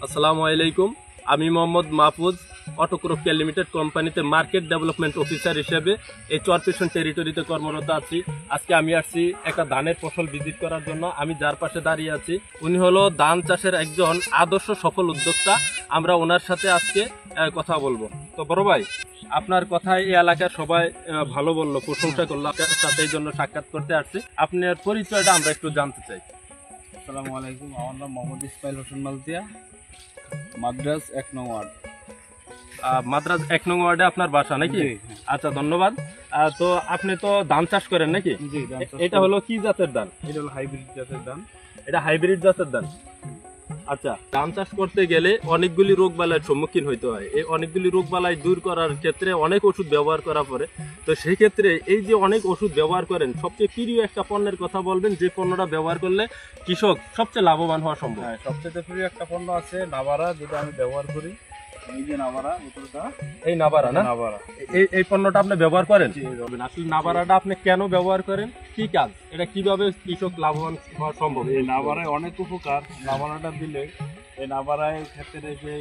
আসসালামু আলাইকুম। আমি Mohammad Mahfuz Autocrop care limited কোম্পানিতে মার্কেট ডেভেলপমেন্ট অফিসার হিসেবে এই চরপেশন টেরিটরিতে কর্মরত আছি। আজকে আমি আসছি একটা ধানের ফসল ভিজিট করার জন্য। আমি যার পাশে দাঁড়িয়ে আছি উনি হলো ধান চাষের একজন আদর্শ সফল উদ্যোক্তা। আমরা ওনার সাথে আজকে কথা বলবো। তো বড় ভাই, আপনার কথায় এই এলাকার সবাই ভালো বললো, প্রশংসা করলো, আপনার সাথে এই জন্য সাক্ষাৎ করতে আসছি। আপনার পরিচয়টা আমরা একটু জানতে চাই। আসসালামু আলাইকুম, আমার নাম মোহাম্মদ ইসমাইল হোসেন মালতিয়া, মাদ্রাজ 1 নং ওয়ার্ড। মাদ্রাজ 1 নং ওয়ার্ডে আপনার বাসা নাকি? আচ্ছা, ধন্যবাদ। তো আপনি তো ধান চাষ করেন নাকি? জি, এটা হলো কি জাতের ধান? এটা হলো হাইব্রিড জাতের ধান। এটা হাইব্রিড জাতের ধান। আচ্ছা, ধান চাষ করতে গেলে অনেকগুলি রোগ বালাইয়ের সম্মুখীন হইতে হয়। এই অনেকগুলি রোগ বালাই দূর করার ক্ষেত্রে অনেক ওষুধ ব্যবহার করা পড়ে। তো সেই ক্ষেত্রে এই যে অনেক ওষুধ ব্যবহার করেন, সবচেয়ে প্রিয় একটা পণ্যের কথা বলবেন যে পণ্যটা ব্যবহার করলে কৃষক সবচেয়ে লাভবান হওয়া সম্ভব। হ্যাঁ, সবচেয়ে প্রিয় একটা পণ্য আছে নাভারা, যেটা আমি ব্যবহার করি। এই যে নাভারা, এই নাভারা না? নাভারা, এই পণ্যটা আপনি ব্যবহার করেন? জি, আসলে নাভারাটা আপনি কেন ব্যবহার করেন, কি কাজ, এটা কিভাবে কৃষক লাভবান হওয়া সম্ভব? এই নাভারায় অনেক উপকার। নাভারাটা দিলে এই নাভারায় ক্ষেত্রে যে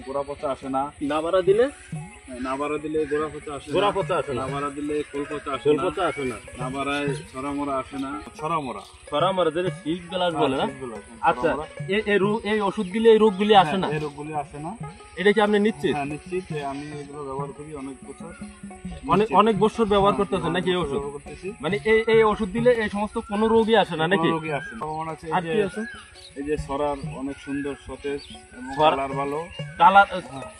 গোড়া পচা আসে না। নাভারা দিলে নাভারা দিলে গোড়া পচা আসে না। গোড়া পচা আসে না। নাভারা দিলে খোল পচা আসে ফুল না। পচা আসে না। নাভারায় ছড়ামরা আসে না। ছড়ামরা ছড়ামরা যেটা শীত গ্লাস বলে না? আচ্ছা, ছড়ামরা। এই ওষুধ দিলে এই রোগগুলি আসে না? এই রোগগুলি আসে না। এটা কি আপনি নিশ্চিত? হ্যাঁ, নিশ্চিত। আমি এগুলো ব্যবহার করি অনেক বছর। অনেক বছর ব্যবহার করতেছেন নাকি এই ওষুধ? ব্যবহার করতেছি। মানে এই ওষুধ দিলে এই সমস্ত কোনো রোগই আসে না নাকি? কোনো রোগই আসে না। আমার আছে আর কি আছে? এই যে সরার অনেক সুন্দর সতেজ এবং সর- কালার ভালো। কালার,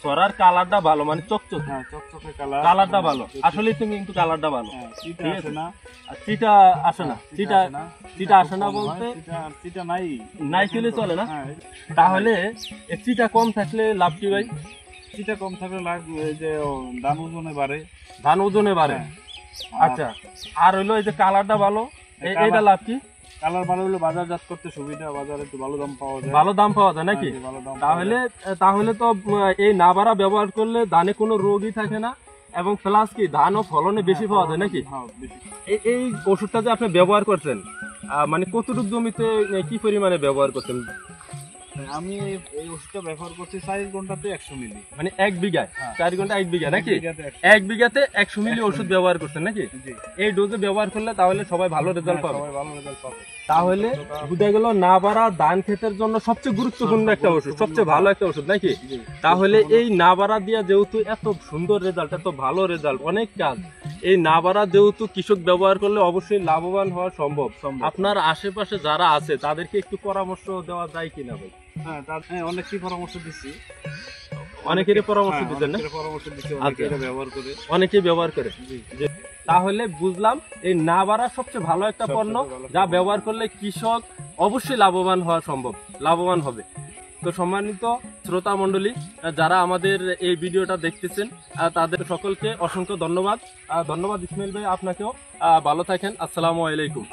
ছড়ার কালারটা ভালো, মানে চকচক, হ্যাঁ, চকচকে কালার। কালারটা ভালো। আসলে তুমি কিন্তু কালারটা ভালো। হ্যাঁ, চিটা ঠিক আসে আছে। না। আর চিটা আসে না? চিটা আসে না। চিটা আসে না কম হয়। বলতে চিটা নাই। নাই খেলে চলে না? হ্যাঁ, তাহলে এই চিটা কম থাকলে লাভ কি ভাই? চিটা কম থাকলে লাগবে এই যে দাম ওজনে বাড়ে। ধান ওজনে বাড়ে। হ্যাঁ। আচ্ছা, আর হইলো এই যে কালারটা ভালো, এইটা লাভ কি? কালার ভালো হলে বাজারজাত করতে সুবিধা, বাজারে একটু ভালো দাম পাওয়া যায়। ভালো দাম পাওয়া যায় নাকি? হ্যাঁ, ভালো দাম পাওয়া তাহলে যায়। তাহলে তো এই নাভারা ব্যবহার করলে ধানে কোনো রোগই থাকে না, এবং প্লাস কি ধানও ফলনে বেশি পাওয়া যায় নাকি? হ্যাঁ, বেশি। এই ওষুধটা যে আপনি ব্যবহার করছেন, মানে কতটুকু জমিতে কি পরিমাণে ব্যবহার করছেন? আমি এই ওষুধটা ব্যবহার করছি 4 ঘন্টাতে 100 মিলি। মানে 1 বিঘায়? হ্যাঁ। 4 ঘন্টা 1 বিঘা নাকি? 1 বিঘাতে 1 বিঘাতে 100 মিলি ওষুধ ব্যবহার করছেন নাকি? জি। এই ডোজে ব্যবহার করলে তাহলে সবাই ভালো রেজাল্ট পাবে। সবাই ভালো রেজাল্ট পাবে। তাহলে বুঝা গেল নাভারা ধান ক্ষেতের জন্য সবচেয়ে গুরুত্বপূর্ণ একটা ওষুধ, সবচেয়ে ভালো একটা ওষুধ নাকি? জি। তাহলে এই নাভারা দিয়া যেহেতু এত সুন্দর রেজাল্ট, এত ভালো রেজাল্ট, অনেক কাজ, এই নাভারা যেহেতু কৃষক ব্যবহার করলে অবশ্যই লাভবান হওয়া সম্ভব। আপনার আশেপাশে যারা আছে তাদেরকে একটু পরামর্শ দেওয়া যায় কিনা ভাই? হ্যাঁ, অনেকই পরামর্শ দিচ্ছি। অনেকেরই পরামর্শ হ্যাঁ, দিচ্ছেন না? অনেকের পরামর্শ দিচ্ছি, আচ্ছা। অনেকে এটা ব্যবহার করে। অনেকেই ব্যবহার করে। জি। তাহলে বুঝলাম এই নাভারা সবচেয়ে ভালো একটা পণ্য, যা ব্যবহার করলে কৃষক অবশ্যই লাভবান হওয়া সম্ভব, লাভবান হবে। তো সম্মানিত শ্রোতা মণ্ডলী, যারা আমাদের এই ভিডিওটা দেখতেছেন তাদের সকলকে অসংখ্য ধন্যবাদ। ধন্যবাদ ইসমাইল ভাই, আপনাকেও। ভালো থাকেন। আসসালামু আলাইকুম।